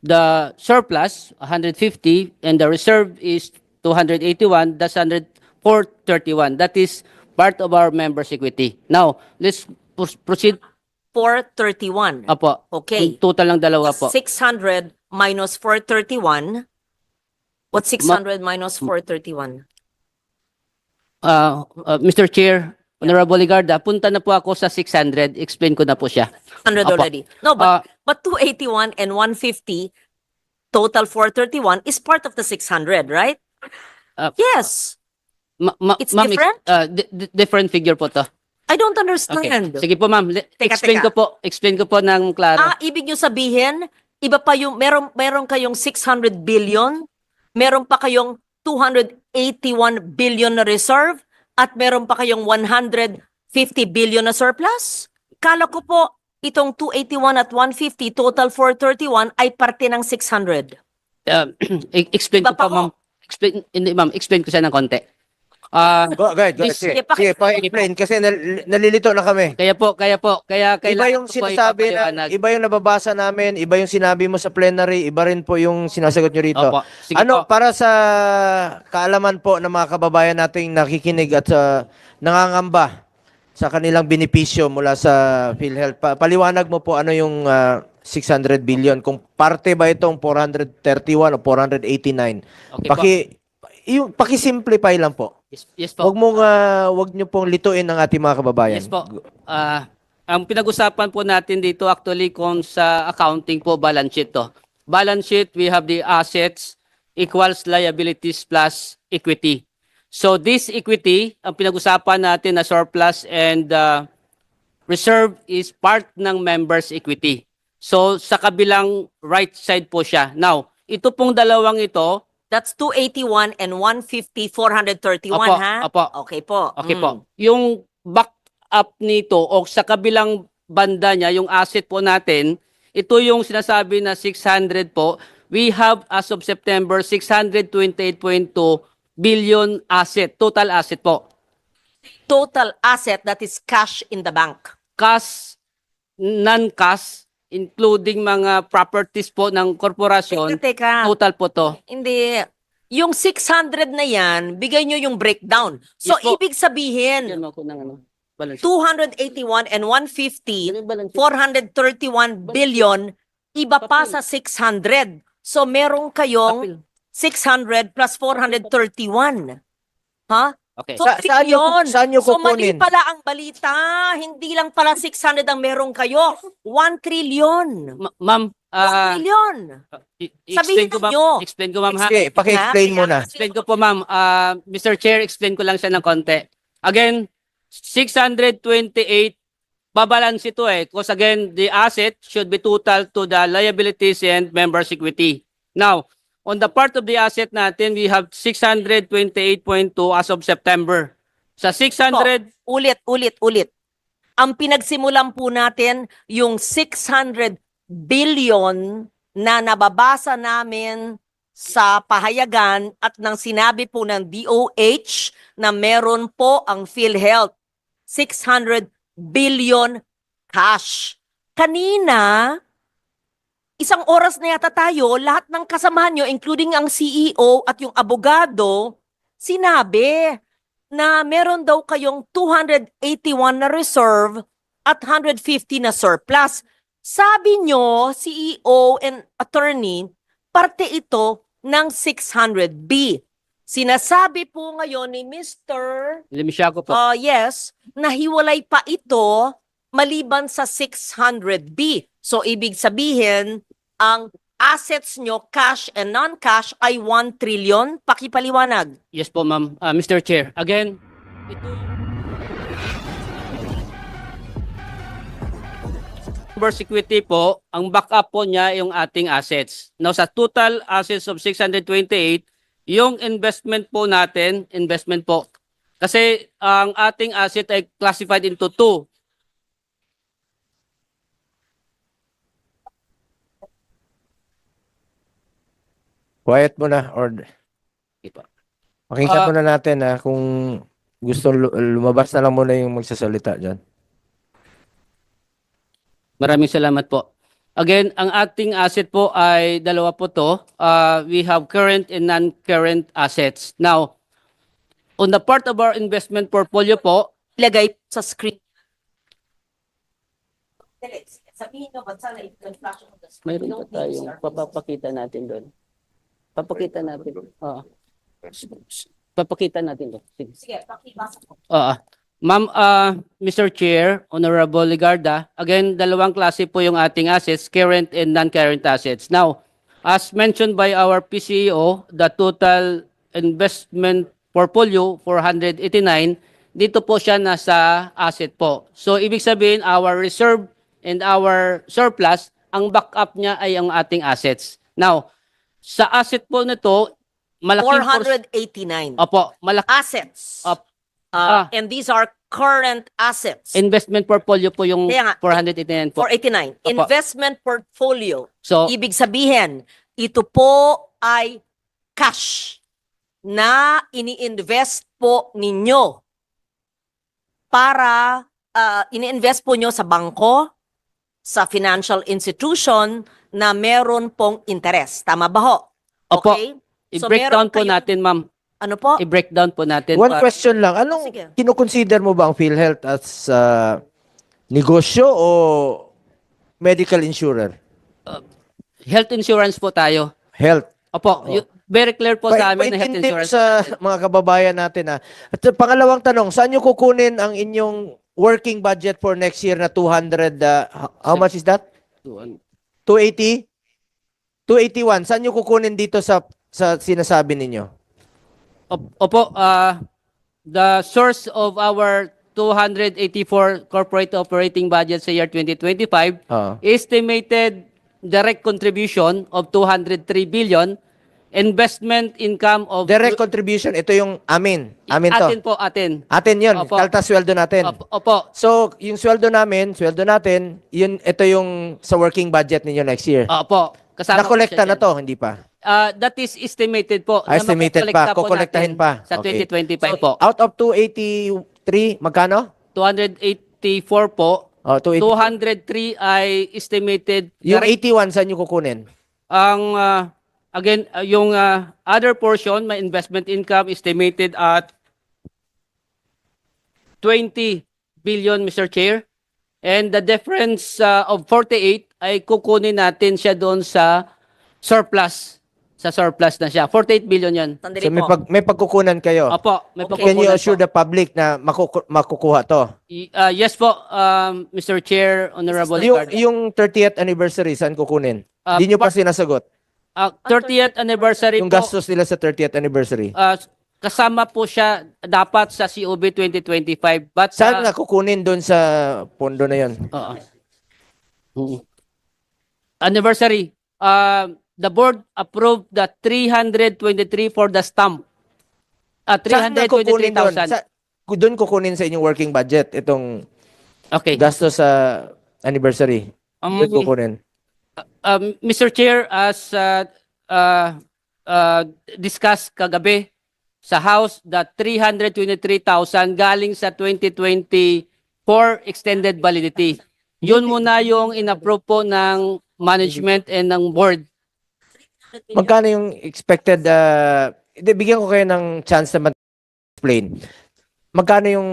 the surplus 150 and the reserve is 281, that's 431. That is part of our members' equity. Now, let's proceed. 431. Apo. Okay. Yung total ng dalawa po. 600 minus 431. What's 600 minus 431? Mr. Chair, Honorable Ligarda, punta na po ako sa 600. Explain ko na po siya. 100 Apo. already. No, but 281 and 150, total 431 is part of the 600, right? Yes. It's Ma'am, different? Different figure po to. I don't Okay. understand. Sige po, ma'am. Explain teka. ko po ng klaro. Ibig nyo sabihin, iba pa yung, meron kayong 600 billion, meron pa kayong 281 billion na reserve, at meron pa kayong 150 billion na surplus? Kala ko po, itong 281 at 150, total 431, ay parte ng 600. Explain Iba ko pa po, ma'am. Explain ko siya ng konti. Go ahead. Sige, Sige, pa-explain kasi nalilito na kami. Iba Yung sinasabi na, iba yung nababasa namin, iba yung sinabi mo sa plenary, iba rin po yung sinasagot nyo rito. Opo. Sige po. Para sa kaalaman po ng mga kababayan nating nakikinig at nangangamba sa kanilang benepisyo mula sa PhilHealth, paliwanag mo po ano yung 600 billion, kung parte ba itong 431 o 489. Okay Paki-simplify lang po. Yes po. Wag niyo pong lituin ang ating mga kababayan. Yes po. Ang pinag-usapan po natin dito actually kung sa accounting po, balance sheet to. Balance sheet, we have the assets equals liabilities plus equity. So this equity, ang pinag-usapan natin na surplus and reserve is part ng members' equity. So sa kabilang right side po siya. Now, ito pong dalawang ito, That's 281 and 150, 431, Opo, ha? opo. Okay po. okay po. Yung back up nito o sa kabilang banda niya, yung asset po natin, ito yung sinasabi na 600 po. We have as of September 628.2 billion asset, total asset po. Total asset that is cash in the bank. Cash, non-cash, including mga properties po ng korporasyon, Teka. total po to. Hindi. Yung 600 na yan, bigay nyo yung breakdown. So, Yes po. ibig sabihin, Yan mo ko ng ano, balance sheet. 281 and 150, Balance sheet. 431 billion, iba pa sa 600. So, meron kayong 600 plus 431. Ha? Okay. So, Saan nyo so, mali kukunin? pala ang balita. Hindi lang pala 600 ang meron kayo. 1 trillion. Ma'am, 1 trillion. Sabihin nyo. Explain ko ma'am ha. Sige, paki-explain mo na. Explain ko po ma'am. Mr. Chair, explain ko lang siya ng konti. Again, 628, babalance ito eh. Because again, the asset should be total to the liabilities and members' equity. Now, on the part of the asset natin, we have 628.2 as of September. Sa 600, Ulit. Ang pinagsimulan po natin, yung 600 billion na nababasa namin sa pahayagan at nang sinabi po ng DOH na meron po ang PhilHealth. 600 billion cash. Kanina, isang oras na yata tayo, lahat ng kasamahan nyo, including ang CEO at yung abogado, sinabi na meron daw kayong 281 na reserve at 150 na surplus. Sabi nyo, CEO and attorney, parte ito ng 600B. Sinasabi po ngayon ni Mr. Limisyago po. Yes, nahiwalay pa ito maliban sa 600B. So, ibig sabihin, ang assets nyo, cash and non-cash, ay 1 trillion. Pakipaliwanag. Yes po, ma'am. Mr. Chair, again, ito members' equity po, ang backup po niya yung ating assets. Now, sa total assets of 628, yung investment po natin, investment po. Kasi ang ating asset ay classified into two. Quiet mo na or pakinggan muna natin kung gusto lumabas na lang muna yung magsasalita dyan. Maraming salamat po. Again, ang ating asset po ay dalawa po to. We have current and non-current assets. Now, on the part of our investment portfolio po, Ilagay sa screen. Sabihin nyo, ba't sana i-flash on the screen? mayroon pa tayong papapakita natin doon. Papakita natin. Oo. Papakita natin doon. Sige. Sige, pakibasa ko. Oo. Ma'am, Mr. Chair, Honorable Ligarda, again, dalawang klase po yung ating assets, current and non-current assets. Now, as mentioned by our PCEO, the total investment portfolio, 489, dito po siya nasa asset po. So, ibig sabihin, our reserve and our surplus, ang backup niya ay ang ating assets. Now, sa asset po nito, malaking 489 Opo, malaki assets. And these are current assets. investment portfolio po yung Kaya nga, 489 po. 489. Opo. Investment portfolio. So, Ibig sabihin, ito po ay cash na ini-invest po ninyo para ini-invest po nyo sa bangko, sa financial institution na meron pong interest. Tama ba ho? Opo. Okay? So, i-breakdown meron po kayong- natin, ma'am. Ano po? I-breakdown po natin. One question lang. Anong Sige. kinukonsider mo ba ang PhilHealth as negosyo o medical insurer? Health insurance po tayo. Health. Opo, very clear po sa amin na health Paintindi insurance. sa mga kababayan natin. At pangalawang tanong, saan nyo kukunin ang inyong working budget for next year na 200, how much is that? 280? 281. Saan nyo kukunin dito sa sinasabi ninyo? Opo, the source of our 284 corporate operating budget sa year 2025, estimated direct contribution of 203 billion, investment income of... Direct contribution, ito yung amin. Amin to. Atin po, atin. Atin yun. Opo. Kaltas sweldo natin. Opo. So, yung sweldo natin, ito yung sa working budget ninyo next year. Opo. Kasama po Nakolekta siya na dyan. to, hindi pa? That is estimated po. na Estimated makokolekta pa. po Kukolektahin natin pa. Sa Okay. 2025 po. Out of 283, magkano? 284 po. Oh, 280. 203 ay estimated. Yung direct- 81, saan nyo kukunin? Ang, again, yung other portion, my investment income estimated at 20 billion, Mr. Chair. And the difference of 48 ay kukunin natin siya doon sa surplus. Sa surplus na siya. 48 billion yan. Sandali So, po. may pagkukunan kayo. Opo, may Okay. Can you pagkukunan assure po. the public na makukuha to? Yes po, Mr. Chair, Honorable Yung, Ricardo. yung 30th anniversary, saan kukunin? Ah, Hindi nyo pa sinasagot. 30th anniversary Yung po, gastos nila sa 30th anniversary. kasama po siya dapat sa COB 2025. But, Saan nga kukunin doon sa pondo na yon? Anniversary. The board approved the 323 for the stamp. Saan nga kukunin doon? 323,000. Doon kukunin sa inyong working budget itong Okay. gastos sa anniversary. Doon kukunin. Mr. Chair, as discussed kagabi sa House, the 323,000 galing sa 2024 extended validity. Yun muna yung in-approve po ng management and ng board. Magkano yung expected, bigyan ko kayo ng chance na explain. Magkano yung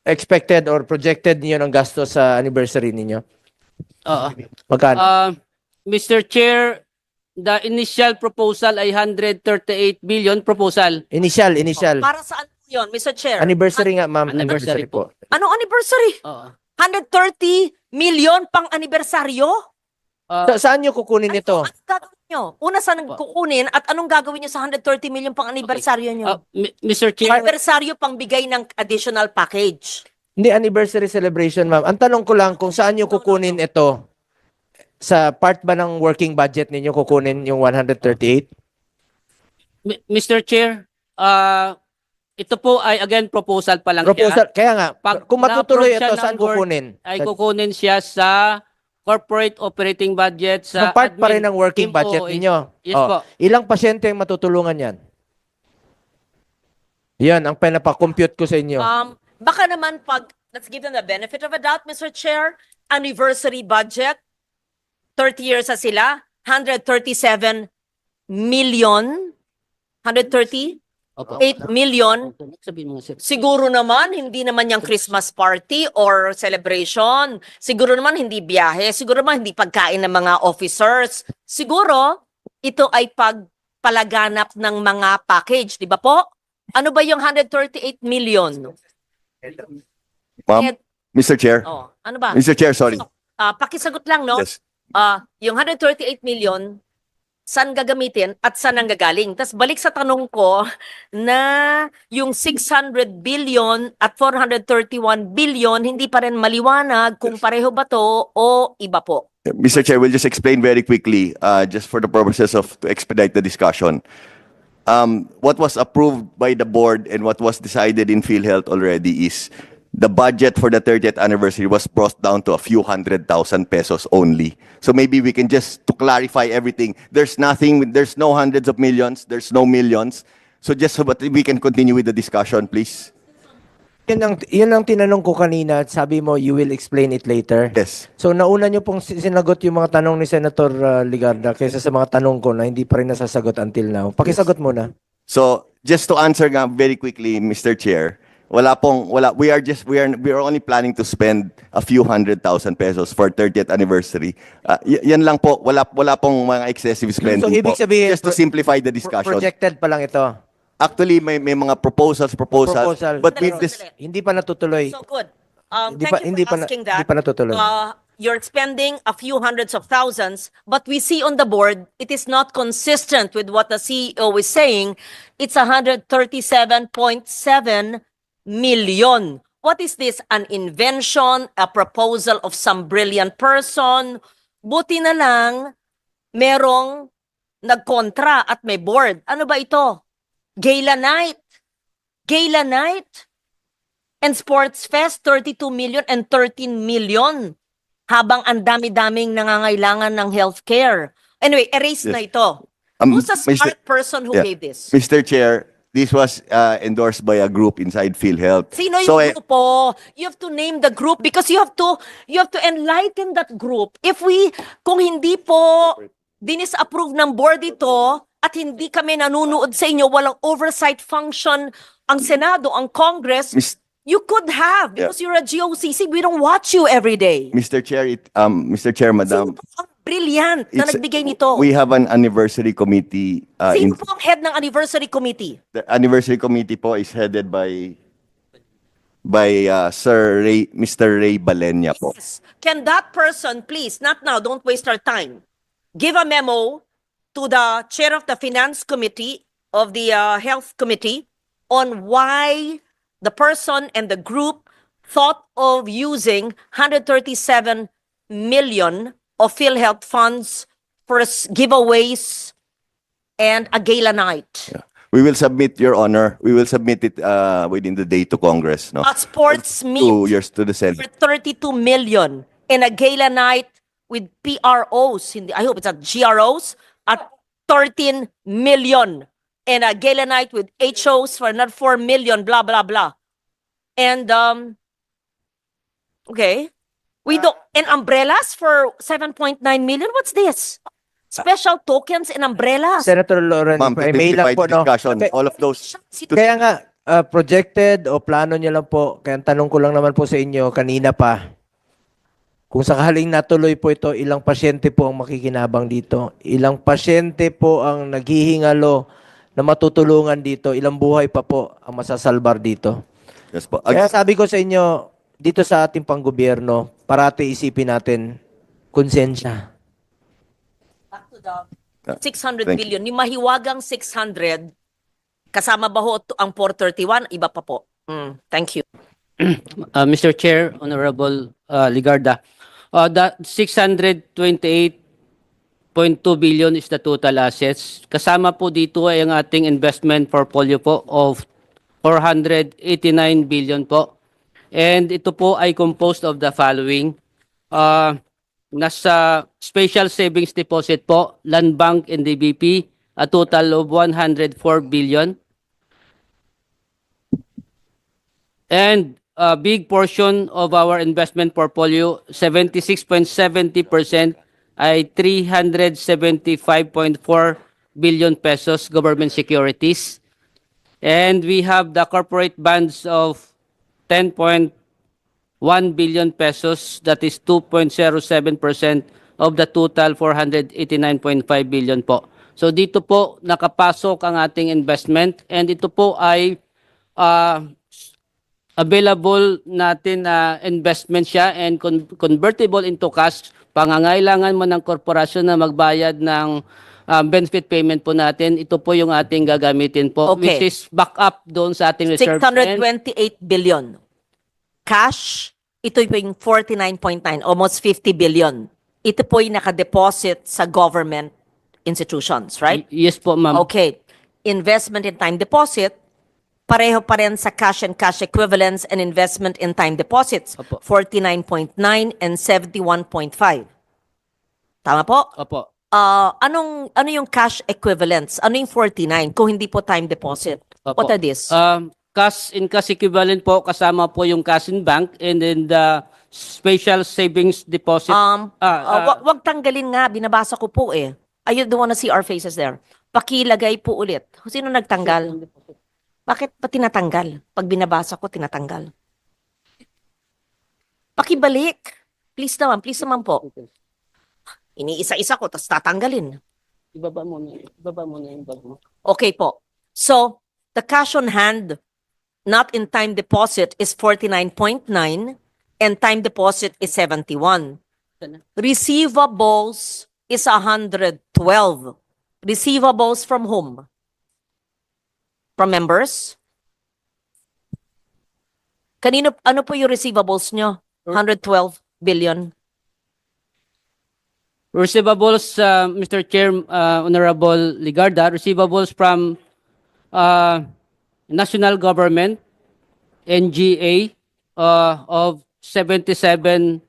expected or projected niyo ng gastos sa anniversary ninyo? Oo. Magkano? Mr. Chair, the initial proposal ay 138 billion proposal. Initial. Para saan po yun, Mr. Chair? Anniversary nga, ma'am. Anniversary po. Anong anniversary? Oo. 130 million pang anibersaryo? Saan nyo kukunin ito? Anong gagawin nyo? Una, saan kukunin at anong gagawin nyo sa 130 million pang anibersaryo nyo? Mr. Chair, Anibersaryo pang bigay ng additional package. Hindi anniversary celebration, ma'am. Ang tanong ko lang kung saan nyo kukunin ito. Sa part ba ng working budget ninyo kukunin yung 138? Mr. Chair, ito po ay again proposal pa lang Proposal. siya. Kaya nga, Pag kung matutuloy na-approve siya ito, ng saan board, kukunin? Ay kukunin siya sa corporate operating budget So, sa part pa rin admin, ng working team budget OA. ninyo. Yes po. Ilang pasyente ang matutulungan yan? Yan, ang pinapakompute ko sa inyo. Baka naman pag, let's give them the benefit of a doubt, Mr. Chair, anniversary budget, 30 years na sila, 137 million, 138 Opo. million. Sabihin mo nga, sir. Siguro naman, hindi naman yung Christmas party or celebration. Siguro naman, hindi biyahe. Siguro naman, hindi pagkain ng mga officers. Siguro, ito ay pagpalaganap ng mga package. Di ba po? Ano ba yung 138 million? Ma'am, Eh, Mr. Chair. Oh, ano ba? Mr. Chair, sorry. Pakisagot lang, no? Yes. Yung 138 million, saan gagamitin at saan ang gagaling? Tapos balik sa tanong ko na yung 600 billion at 431 billion, hindi pa rin maliwanag kung pareho ba to o iba po. Mr. Chair, we'll just explain very quickly, just for the purposes of to expedite the discussion. What was approved by the board and what was decided in PhilHealth already is the budget for the 30th anniversary was brought down to a few 100,000 pesos only. So maybe we can just, to clarify everything, there's nothing, there's no hundreds of millions, there's no millions. So just so that we can continue with the discussion, please. Yun ang tinanong ko kanina at sabi mo, you will explain it later. Yes. So nauna nyo pong sinagot yung mga tanong ni Senator Ligarda kaysa sa mga tanong ko na hindi pa rin nasasagot until now. Pakisagot muna. So just to answer nga very quickly, Mr. Chair, we are only planning to spend a few 100,000 pesos for 30th anniversary. Yan lang po, wala pong mga excessive spending So, ibig po. sabihin, Just to simplify the discussion. Projected pa lang ito. Actually, may mga proposals, Proposal. but Sandali, with this, sandali. Hindi pa natutuloy. So good. Hindi Thank pa- you hindi for pa na- asking hindi that. pa natutuloy. You're spending a few hundreds of thousands, but we see on the board, it is not consistent with what the CEO is saying. It's 137.7 million. What is this? An invention? A proposal of some brilliant person? Buti na lang, merong nagkontra at may board. Ano ba ito? Gala night. Gala night. And Sports Fest, 32 million and 13 million. Habang ang dami-daming nangangailangan ng healthcare. Anyway, erase na Yes. ito. Who's the smart person who Yeah. gave this? Mr. Chair, this was endorsed by a group inside PhilHealth. Sino So, yung grupo? You have to name the group because you have to enlighten that group. Kung hindi po dinis-approve ng board ito at hindi kami nanunood sa inyo, walang oversight function ang Senado, ang Congress, Mis- you could have because you're a GOCC. We don't watch you every day. Mr. Chair, Mr. Chair, Madam, Sino po ang brilliant na It's- nagbigay nito? we have an anniversary committee. Sino po ang head ng anniversary committee? The anniversary committee po is headed by Mr. Ray Balenya po. Yes. Can that person, please, not now, don't waste our time, give a memo to the chair of the finance committee of the health committee on why the person and the group thought of using 137 million of PhilHealth funds for giveaways and a gala night. We will submit, Your Honor, we will submit it within the day to Congress, no? A sports meet 2 years to the for Senate. 32 million and a gala night with PROs, I hope it's at GROs, at 13 million. And a gala night with HOs for another 4 million, blah, blah, blah. And, okay. And umbrellas for 7.9 million? What's this? Special tokens and umbrellas? Senator Lauren, Ma'am, to may lang simplify po, the no? discussion, all of those, Kaya nga, projected o plano niya lang po, kaya ang tanong ko lang naman po sa inyo kanina pa, kung sakaling natuloy po ito, ilang pasyente po ang makikinabang dito? Ilang pasyente po ang naghihingalo na matutulungan dito? Ilang buhay pa po ang masasalbar dito? yes po. Kaya sabi ko sa inyo, dito sa ating panggobyerno, parati isipin natin, konsensya. Back to the Yeah. 600 Thank billion. Yung mahiwagang 600, kasama ba ho ang 431? Iba pa po. Thank you. Mr. Chair, Honorable Ligarda, that 628.2 billion is the total assets. Kasama po dito ay ang ating investment portfolio po of 489 billion po. And ito po ay composed of the following. Nasa special savings deposit po, Land Bank and DBP, a total of 104 billion. And a big portion of our investment portfolio, 76.70%, ay 375.4 billion pesos government securities. And we have the corporate bonds of 10.1 billion pesos, that is 2.07% of the total 489.5 billion po. So dito po nakapasok ang ating investment, and ito po ay available natin na investment siya and convertible into cash. Pangangailangan mo ng korporasyon na magbayad ng benefit payment po natin, ito po yung ating gagamitin po, Okay. which is back up doon sa ating reserve. 628 billion. Cash, ito po yung 49.9, almost 50 billion. Ito po yung nakadeposit sa government institutions, right? Yes po, ma'am. Okay. Investment in time deposit, pareho pa rin sa cash and cash equivalents and investment in time deposits. Opo. 49.9 and 71.5. Tama po? Opo. Ano yung cash equivalents? Ano yung 49 kung hindi po time deposit? Opo. What are these? Cash in cash equivalent po, kasama po yung cash in bank, and then the special savings deposit. Wag tanggalin nga, binabasa ko po eh. I don't wanna see our faces there. Pakilagay po ulit. Sino nagtanggal? Bakit pa tinatanggal? Pag binabasa ko, tinatanggal. Pakibalik. Please naman po. Iniisa-isa ko, tapos tatanggalin. Ibaba mo na yung bag mo. Okay po. So, the cash on hand, not in time deposit, is 49.9 and time deposit is 71. Receivables is 112. Receivables from whom? From members? Ano po yung receivables nyo? 112 billion. Receivables, Mr. Chair, Honorable Ligarda, receivables from national government, NGA, of 77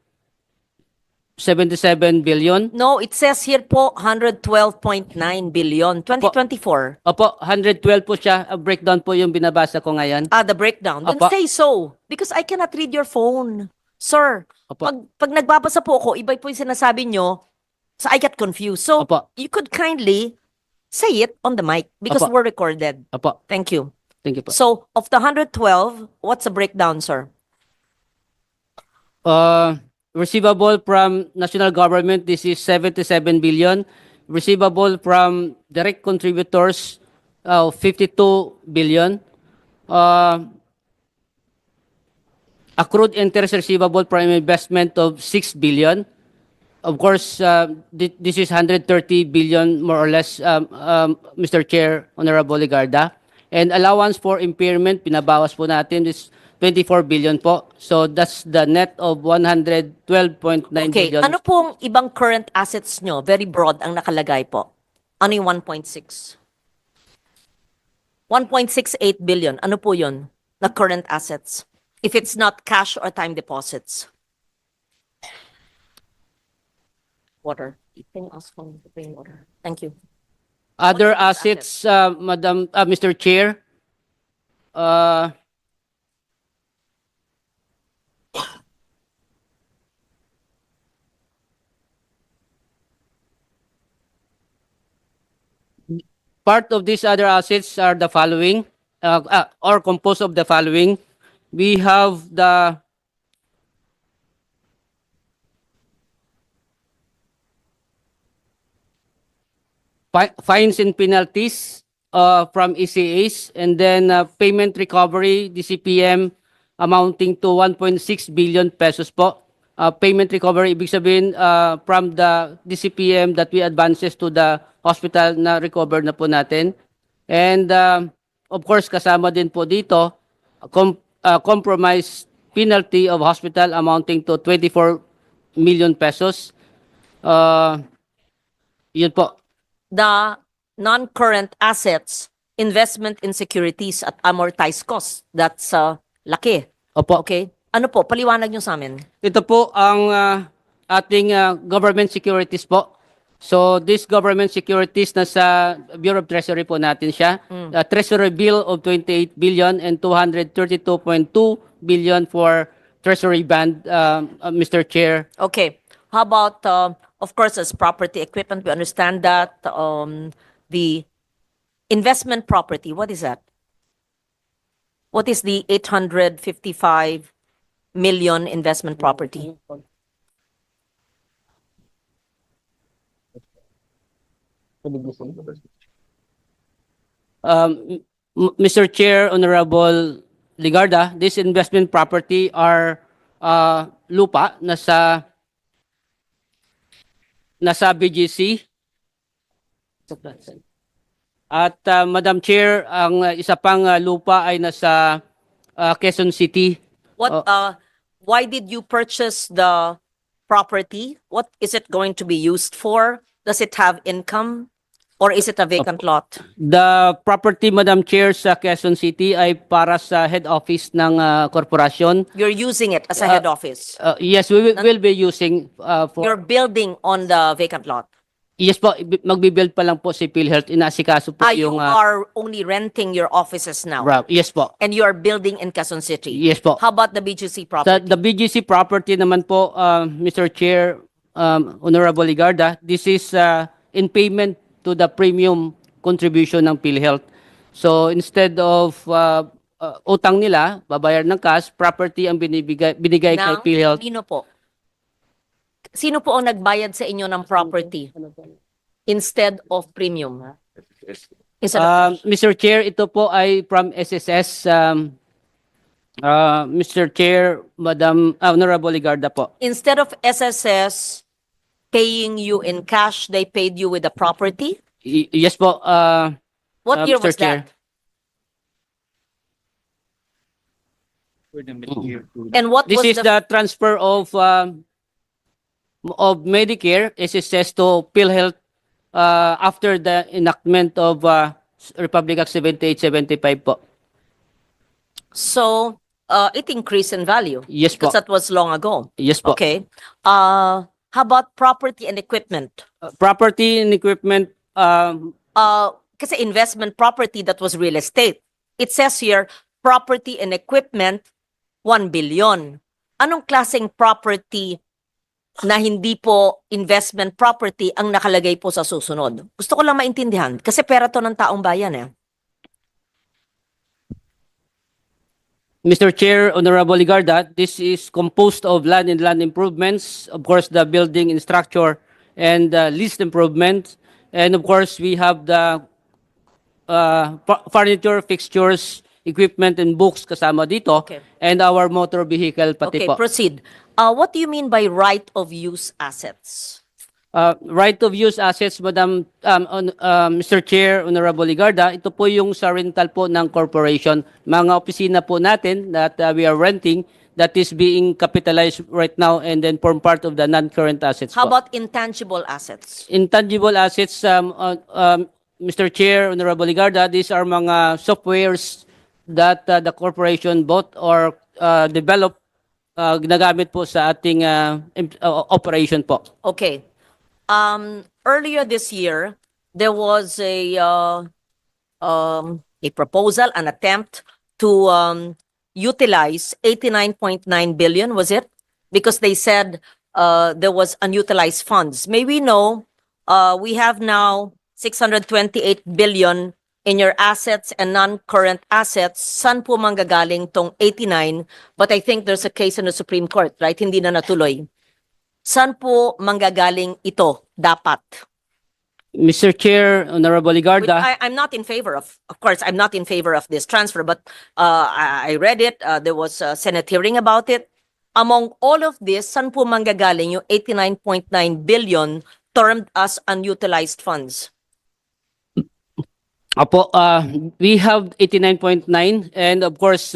billion. No, it says here po 112.9 billion. 2024. Opo, 112 po siya. Breakdown po yung binabasa ko ngayon. The breakdown. Then Apa. say so. Because I cannot read your phone. Sir, Apa. pag nagbabasa po ako, iba po yung sinasabi nyo, so I get confused. So, Apa. you could kindly say it on the mic because Apa. we're recorded. Opo, Thank you. thank you po. So, of the 112, what's the breakdown, sir? Receivable from national government, this is 77 billion. Receivable from direct contributors, 52 billion. Accrued interest receivable from investment of 6 billion. Of course, this is 130 billion more or less, Mr. Chair, Honorable Ligarda. And allowance for impairment, pinabawas po natin, is 24 billion po. So that's the net of 112.9 Okay. billion. Ano pong ibang current assets nyo? Very broad ang nakalagay po. Ano yung 1.6? 1.68 billion. Ano po yun? Na current assets. If it's not cash or time deposits. Water. Can you ask for the plain water? Thank you. Other What's the assets, Mr. Chair, part of these other assets are the following, or composed of the following. We have the fines and penalties from ECAs, and then payment recovery, DCPM, amounting to 1.6 billion pesos po. Payment recovery, ibig sabihin from the DCPM that we advances to the hospital na recover na po natin. And of course, kasama din po dito, compromise penalty of hospital amounting to 24 million pesos. Yun po. The non-current assets, investment in securities at amortized costs. That's laki. Opo. Okay? Ano po? Paliwanag nyo sa amin. Ito po ang ating government securities po. So this government securities nasa Bureau of Treasury po natin siya. Treasury bill of 28 billion and 232.2 billion for Treasury bond, Mr. Chair. Okay. How about of course, as property equipment, we understand that. The investment property, what is that? What is the 855 million investment property? Mr. Chair, Honorable Ligarda, this investment property are lupa nasa BGC. At Madam Chair, ang isa pang lupa ay nasa Quezon City. Why did you purchase the property? What is it going to be used for? Does it have income? Or is it a vacant lot? The property, Madam Chair, sa Quezon City ay para sa head office ng korporasyon. You're using it as a head office. Yes, we will be using for... You're building on the vacant lot. Yes po, magbibuild pa lang po si PhilHealth. Inaasikaso po You yung... are only renting your offices now. Yes po. And you are building in Quezon City. Yes po. How about the BGC property? The BGC property naman po, Mr. Chair, Honorable Ligarda, this is in payment to the premium contribution ng PhilHealth. So instead of utang nila, babayar ng cash, property ang binigay kay PhilHealth. Sino po ang nagbayad sa inyo ng property instead of premium? Mr. Chair, ito po ay from SSS. Mr. Chair, Madam Honorable Ligarda po. Instead of SSS paying you in cash, they paid you with the property? Yes po. What year Mr. was Chair. that? And what This was is the transfer of Medicare SSS to PhilHealth after the enactment of Republic Act 7875 po. So, it increased in value? Yes po. Because that was long ago. Yes po. Okay. How about property and equipment? Property and equipment, Kasi investment property, that was real estate. It says here, property and equipment, 1 billion. Anong klaseng property na hindi po investment property ang nakalagay po sa susunod? Gusto ko lang maintindihan. Kasi pera to ng taong bayan eh. Mr. Chair, Honorable Ligarda, this is composed of land and land improvements, of course, the building and structure and leased improvements, and of course, we have the furniture, fixtures, equipment, and books kasama dito, Okay. and our motor vehicle pati Okay, po. proceed. What do you mean by right of use assets? Right of use assets, Mr. Chair, Honorable Ligarda, ito po yung sa rental po ng corporation. Mga opisina po natin that we are renting that is being capitalized right now and then form part of the non-current assets How po. about intangible assets? Intangible assets, Mr. Chair, Honorable Ligarda, these are mga softwares that the corporation bought or developed ginagamit po sa ating operation po. Okay. Earlier this year, there was a proposal, an attempt to utilize 89.9 billion, was it? Because they said there was unutilized funds. May we know, we have now 628 billion in your assets and non-current assets. Saan po manggagaling tong 89? But I think there's a case in the Supreme Court, right? Hindi na natuloy. Saan po manggagaling ito dapat? Mr. Chair, Honorable Ligarda. I'm not in favor of course, I'm not in favor of this transfer, but I read it. There was a Senate hearing about it. Among all of this, saan po manggagaling yung 89.9 billion termed as unutilized funds? Apo, we have 89.9 and of course,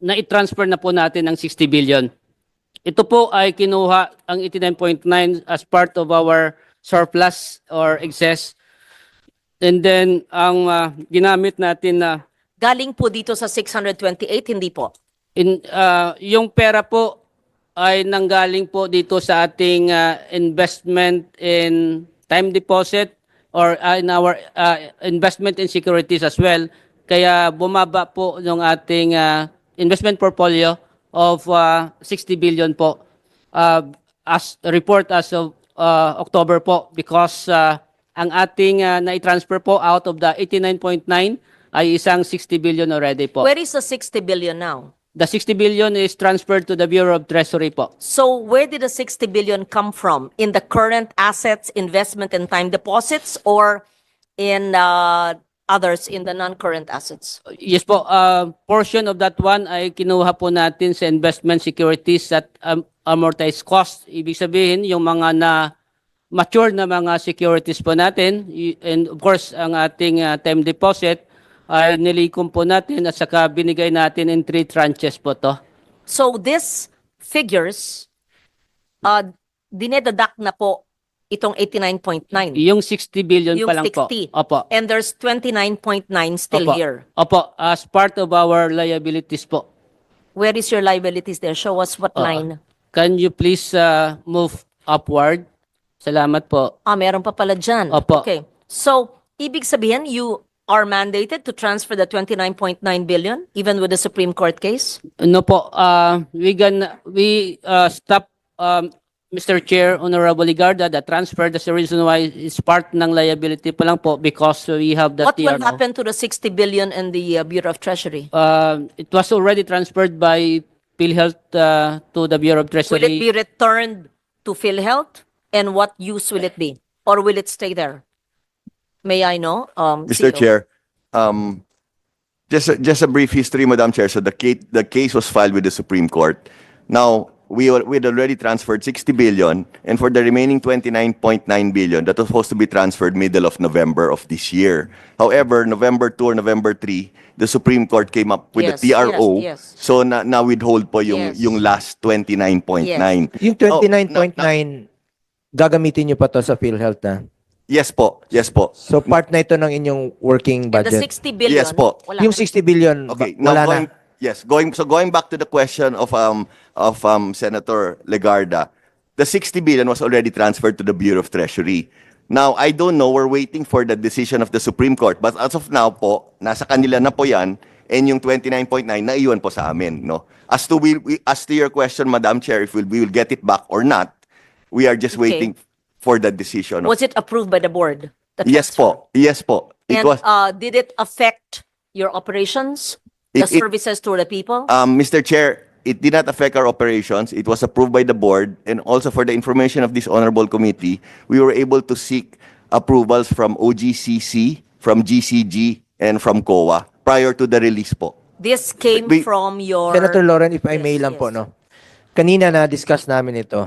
na-transfer na po natin ang 60 billion. Ito po ay kinuha ang 89.9 as part of our surplus or excess. And then, ang ginamit natin na... Galing po dito sa 628, hindi po? Yung pera po ay nanggaling po dito sa ating investment in time deposit or in our investment in securities as well. Kaya bumaba po yung ating investment portfolio of 60 billion po as report as of October po because ang ating na-transfer po out of the 89.9 ay isang 60 billion already po. Where is the 60 billion now? The 60 billion is transferred to the Bureau of Treasury po. So where did the 60 billion come from? In the current assets, investment, and time deposits, or in others in the non-current assets? Yes po, portion of that one ay kinuha po natin sa investment securities at amortized cost. Ibig sabihin, yung mga na mature na mga securities po natin, and of course, ang ating time deposit, ay nilikom po natin at saka binigay natin in 3 tranches po to. So this figures, dinededuct na po itong 89.9. Yung 60 billion Yung pa lang po. 60. Opo. And there's 29.9 still Opo. here. Opo, as part of our liabilities po. Where is your liabilities there? Show us what line. Can you please move upward? Salamat po. Meron pa pala dyan. Opo. Okay. So, ibig sabihin, you are mandated to transfer the 29.9 billion even with the Supreme Court case? No po, we stop Mr. Chair, Honorable Ligarda, the transfer, that's the reason why it's part ng liability pa lang po because we have the What will TRO. happen to the 60 billion in the Bureau of Treasury? It was already transferred by PhilHealth to the Bureau of Treasury. Will it be returned to PhilHealth? And what use will it be? Or will it stay there? May I know? Mr. CEO? Chair, just a brief history, Madam Chair. So the case was filed with the Supreme Court. Now, we'd already transferred 60 billion, and for the remaining 29.9 billion, that was supposed to be transferred middle of November of this year. However, November 2 or November 3, the Supreme Court came up with Yes, the TRO. yes. So now withhold po yung Yes. yung last 29.9. Yung 29.9, gagamitin nyo pa to sa PhilHealth na? Yes po. Yes po. So part na ito ng inyong working And the budget. 60 billion? Yes po. Wala. Yung 60 billion, Okay, wala now going, na. yes, going back to the question of Senator Legarda, the 60 billion was already transferred to the Bureau of Treasury. Now, I don't know, we're waiting for the decision of the Supreme Court, but as of now po, nasa kanila na po 'yan, and yung 29.9 naiwan po sa amin, no. As to your question, Madam Chair, if we will get it back or not, we are just Okay. waiting for the decision. Was it approved by the board? the Yes transfer? po. Yes po. It And was did it affect your operations? The It- services to the people? Mr. Chair, it did not affect our operations. It was approved by the board, and also for the information of this honorable committee, we were able to seek approvals from OGCC, from GCG, and from COA prior to the release po. This came we- from your... Senator Lauren, if I Yes, may lang po, yes. no? Kanina na-discuss namin ito.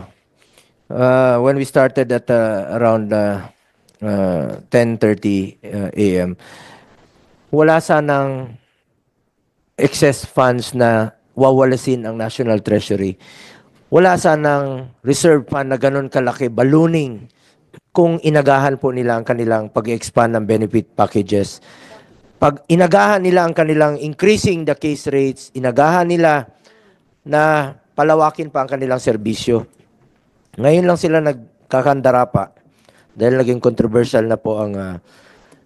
When we started at around 10:30 a.m., wala sanang excess funds na wawalasin ang National Treasury. Wala sanang reserve fund na ganun kalaki, ballooning, kung inagahan po nila ang kanilang pag-expand ng benefit packages. Pag inagahan nila ang kanilang increasing the case rates, inagahan nila na palawakin pa ang kanilang serbisyo. Ngayon lang sila nagkakandara pa dahil naging controversial na po ang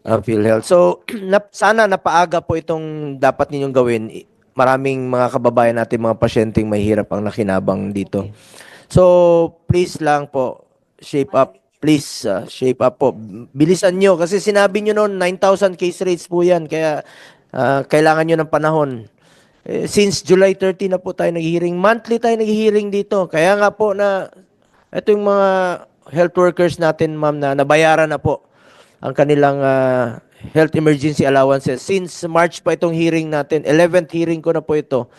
PhilHealth. So, sana napaaga po itong dapat ninyong gawin. Maraming mga kababayan natin, mga pasyenteng mahirap ang nakinabang dito. So, please lang po, shape up. Please, shape up po. Bilisan nyo kasi sinabi nyo noon, 9,000 case rates po yan. Kaya, kailangan nyo ng panahon. Since July 30 na po tayo nag-hearing. Monthly tayo nag-hearing dito. Kaya nga po na ito yung mga health workers natin, ma'am, na nabayaran na po ang kanilang health emergency allowances. Since March pa itong hearing natin, 11th hearing ko na po ito.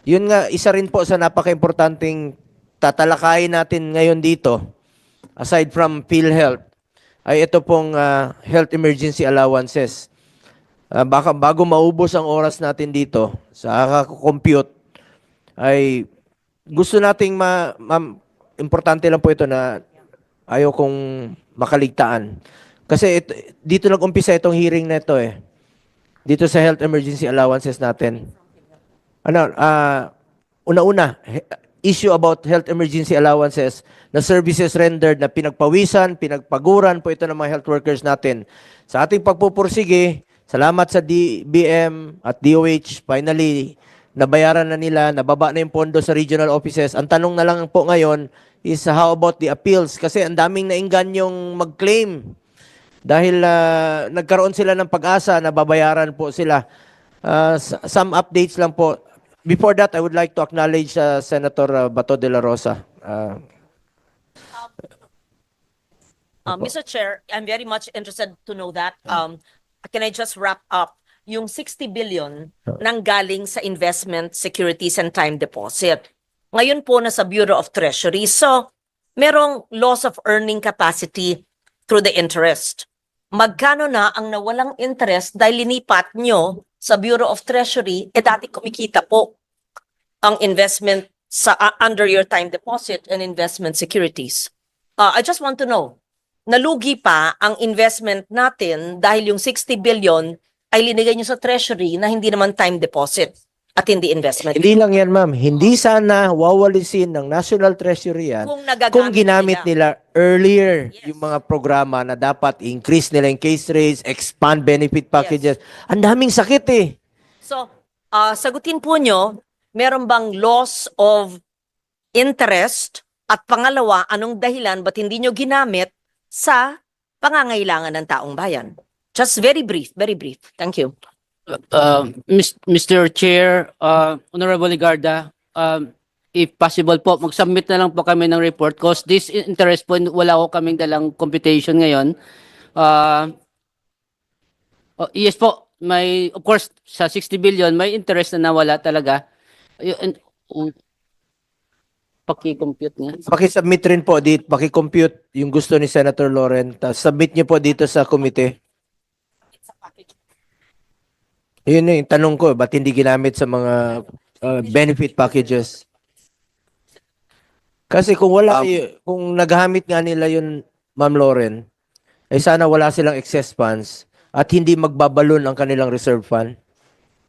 Yun nga, isa rin po sa napaka-importanting tatalakayin natin ngayon dito, aside from PhilHealth, ay ito pong health emergency allowances. Baka bago maubos ang oras natin dito sa compute ay gusto nating importante lang po ito na ayaw kong makaligtaan. Kasi dito nag-umpisa itong hearing na ito eh. Dito sa health emergency allowances natin. Una-una, issue about health emergency allowances na services rendered na pinagpawisan, pinagpaguran po ito ng mga health workers natin. Sa ating pagpupursige, salamat sa DBM at DOH, finally, nabayaran na nila, nababa na yung pondo sa regional offices. Ang tanong na lang po ngayon, is how about the appeals? Kasi ang daming nainggan yung mag-claim. Dahil nagkaroon sila ng pag-asa na babayaran po sila. Some updates lang po. Before that, I would like to acknowledge Senator Bato de la Rosa. Mr. Chair, I'm very much interested to know that. Can I just wrap up? Yung 60 billion nang galing sa investment, securities, and time deposit. Ngayon po nasa Bureau of Treasury. So, merong loss of earning capacity through the interest. Magkano na ang nawalang interest dahil linipat nyo sa Bureau of Treasury, dati kumikita po ang investment sa under your time deposit and investment securities. I just want to know, nalugi pa ang investment natin dahil yung 60 billion ay linigay nyo sa Treasury na hindi naman time deposit at hindi investment. Hindi lang yan, ma'am. Hindi sana wawalisin ng National Treasury yan kung ginamit nila earlier Yes. yung mga programa na dapat increase nila yung case rates, expand benefit packages. Ang daming sakit eh. So, sagutin po nyo, meron bang loss of interest? At pangalawa, anong dahilan ba't hindi nyo ginamit sa pangangailangan ng taong bayan? Just very brief, very brief. Thank you. Mr. Chair, Honorable Ligarda, if possible po, mag-submit na lang po kami ng report because this interest po, wala ko kaming dalang computation ngayon. Yes po, may, of course, sa 60 billion, may interest na nawala talaga. Paki-compute nga. Paki-submit rin po dito, paki-compute yung gusto ni Senator Loren. Submit niyo po dito sa komite. Yun yung tanong ko, ba't hindi ginamit sa mga benefit packages? Kasi kung wala, kung naghamit nga nila yun, Ma'am Loren, eh sana wala silang excess funds at hindi magbabalon ang kanilang reserve fund.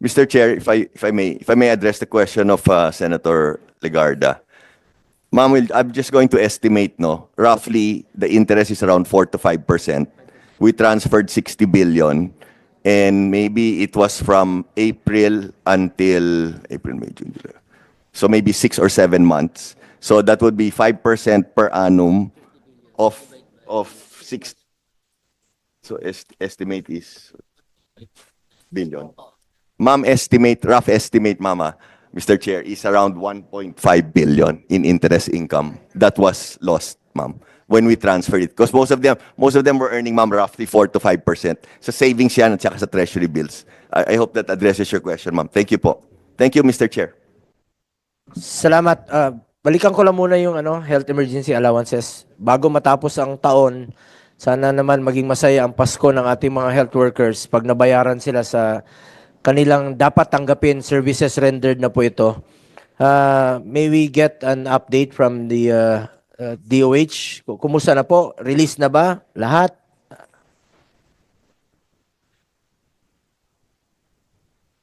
Mr. Chair, if I may address the question of Senator Legarda. Ma'am, I'm just going to estimate, no, roughly the interest is around 4 to 5%. We transferred 60 billion. And maybe it was from April until April, May, June, July. So maybe 6 or 7 months. So that would be 5% per annum of 6. So estimate is billion. Ma'am, rough estimate, Mama, Mr. Chair, is around 1.5 billion in interest income that was lost, Ma'am, when we transferred it. Because most of them were earning, ma'am, roughly 4 to 5%. Sa savings yan at saka sa treasury bills. I hope that addresses your question, ma'am. Thank you po. Thank you, Mr. Chair. Salamat. Balikan ko lang muna yung health emergency allowances. Bago matapos ang taon, sana naman maging masaya ang Pasko ng ating mga health workers pag nabayaran sila sa kanilang dapat tanggapin services rendered na po ito. May we get an update from the DOH? Kumusta na po? Release na ba? Lahat?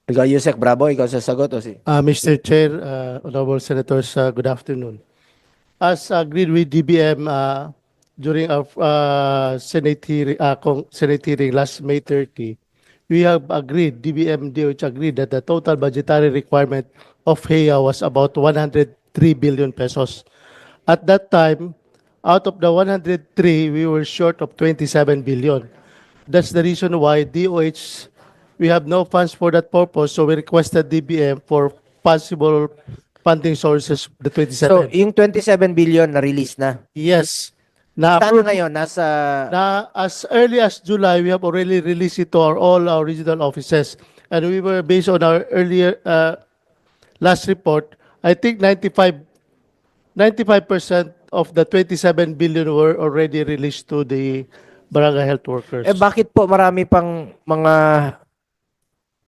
Ikaw, Yusek Bravo, ikaw sasagot o si? Mr. Chair, Honorable Senators, good afternoon. As agreed with DBM during our Senate hearing last May 30, we have agreed, DBM DOH agreed that the total budgetary requirement of HEA was about 103 billion pesos. At that time, out of the 103, we were short of 27 billion. That's the reason why DOH, we have no funds for that purpose, so we requested DBM for possible funding sources, the 27. So, yung 27 billion na-release na? Yes. Saan ngayon? Nasa... As early as July, we have already released it to all our regional offices. And we were, based on our earlier last report, I think 95% of the 27 billion were already released to the barangay health workers. Bakit po marami pang mga